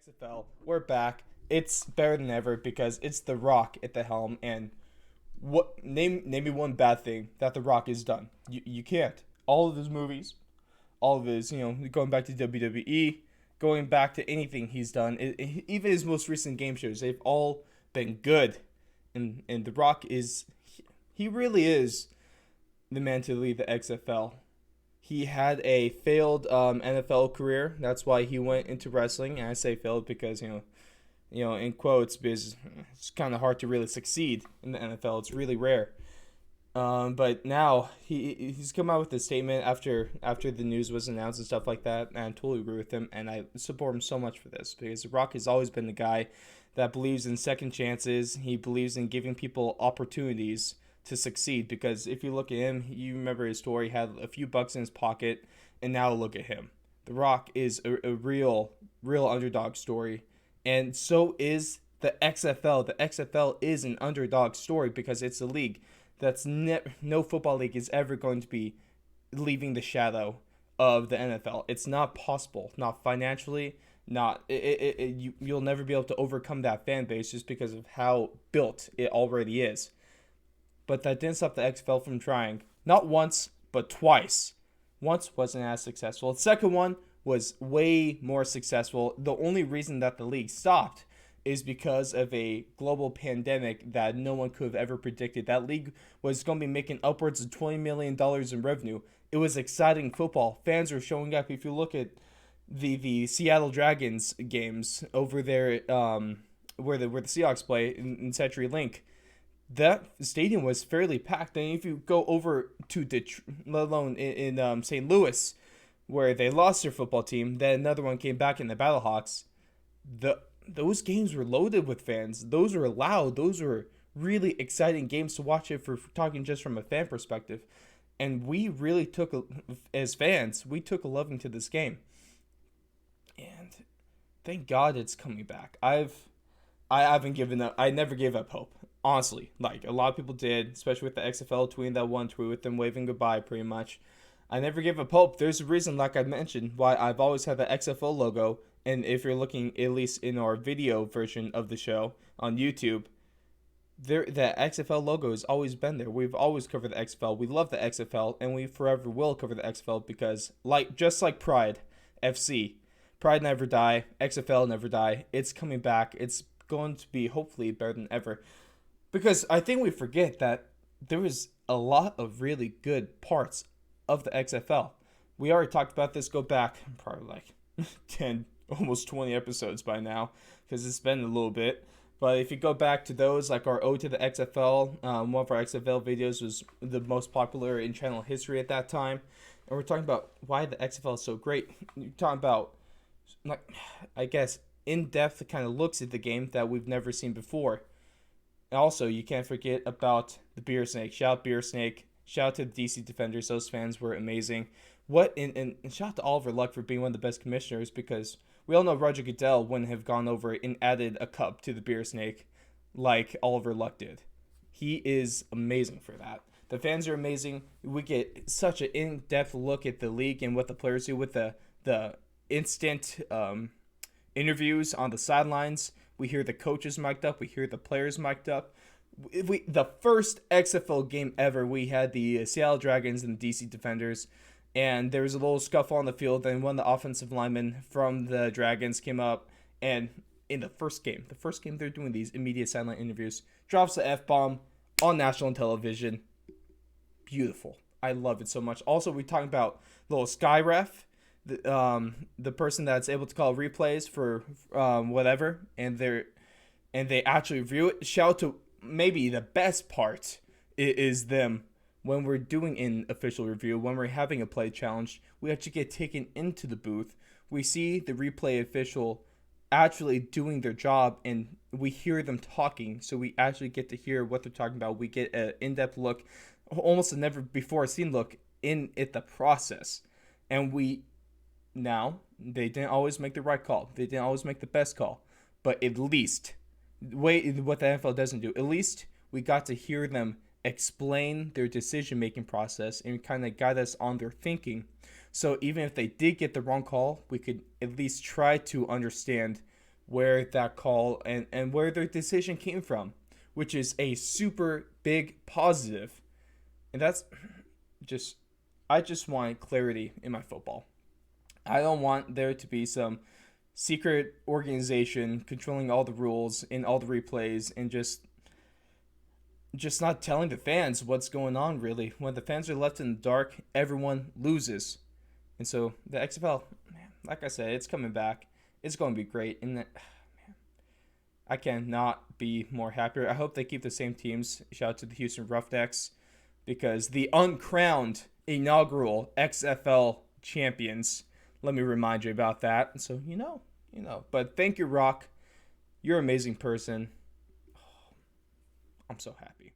XFL, we're back. It's better than ever because it's The Rock at the helm. And what name me one bad thing that The Rock has done? You can't. All of his movies, all of his going back to WWE, going back to anything he's done, even his most recent game shows, they've all been good. And The Rock he really is the man to lead the XFL. He had a failed NFL career. That's why he went into wrestling. And I say failed because in quotes, because it's kind of hard to really succeed in the NFL. It's really rare. But now he's come out with a statement after the news was announced and stuff like that. And I totally agree with him, and I support him so much for this because The Rock has always been the guy that believes in second chances. He believes in giving people opportunities to succeed, because if you look at him, you remember his story, he had a few bucks in his pocket, and now look at him. The Rock is a real underdog story, and so is the XFL. The XFL is an underdog story because it's a league that's no football league is ever going to be leaving the shadow of the NFL. It's not possible, not financially, not you'll never be able to overcome that fan base just because of how built it already is. But that didn't stop the XFL from trying. Not once, but twice. Once wasn't as successful. The second one was way more successful. The only reason that the league stopped is because of a global pandemic that no one could have ever predicted. That league was going to be making upwards of $20 million in revenue. It was exciting football. Fans were showing up. If you look at the Seattle Dragons games over there, where the Seahawks play in CenturyLink, that stadium was fairly packed. And if you go over to Detroit, let alone in St. Louis, where they lost their football team, then another one came back in the Battlehawks. Those games were loaded with fans. Those were loud. Those were really exciting games to watch it for talking just from a fan perspective. And we really as fans, we took a loving to this game. And thank God it's coming back. I haven't given up. I never gave up hope. Honestly, like a lot of people did, especially with the XFL tweeting that one tweet with them waving goodbye pretty much. I never gave up hope. There's a reason, like I mentioned, why I've always had the XFL logo. And if you're looking, at least in our video version of the show on YouTube, the XFL logo has always been there. We've always covered the XFL. We love the XFL, and we forever will cover the XFL because, just like Pride FC, Pride never die, XFL never die. It's coming back. It's going to be hopefully better than ever. Because I think we forget that there is a lot of really good parts of the XFL. We already talked about this. Go back probably like 10, almost 20 episodes by now, because it's been a little bit. But if you go back to those, like our Ode to the XFL, one of our XFL videos was the most popular in channel history at that time. And we're talking about why the XFL is so great. You're talking about, like, I guess, in-depth kind of looks at the game that we've never seen before. Also, you can't forget about the Beer Snake. Shout out Beer Snake. Shout out to the DC Defenders. Those fans were amazing. And shout out to Oliver Luck for being one of the best commissioners, because we all know Roger Goodell wouldn't have gone over and added a cup to the Beer Snake like Oliver Luck did. He is amazing for that. The fans are amazing. We get such an in-depth look at the league and what the players do with the instant interviews on the sidelines. We hear the coaches mic'd up. We hear the players mic'd up. The first XFL game ever, we had the Seattle Dragons and the DC Defenders, and there was a little scuffle on the field. Then one of the offensive linemen from the Dragons came up, and in the first game they're doing these immediate sideline interviews, drops the F-bomb on national television. Beautiful. I love it so much. Also, we're talking about little Sky Ref, the person that's able to call replays for whatever, and they actually review it. Shout out to maybe the best part is them when we're doing an official review, when we're having a play challenge, we actually get taken into the booth. We see the replay official actually doing their job, and we hear them talking, so we actually get to hear what they're talking about. We get an in-depth look, almost a never before seen look at the process. And they didn't always make the right call. They didn't always make the best call. But at least, what the NFL doesn't do, at least we got to hear them explain their decision-making process and kind of guide us on their thinking. So even if they did get the wrong call, we could at least try to understand where that call and where their decision came from, which is a super big positive. And that's just, I just want clarity in my football. I don't want there to be some secret organization controlling all the rules in all the replays and just not telling the fans what's going on really. When the fans are left in the dark, everyone loses. And so the XFL, man, like I said, it's coming back. It's going to be great. And man, I cannot be more happier. I hope they keep the same teams. Shout out to the Houston Roughnecks because the uncrowned inaugural XFL champions. Let me remind you about that. And so you know. But thank you, Rock. You're an amazing person. I'm so happy.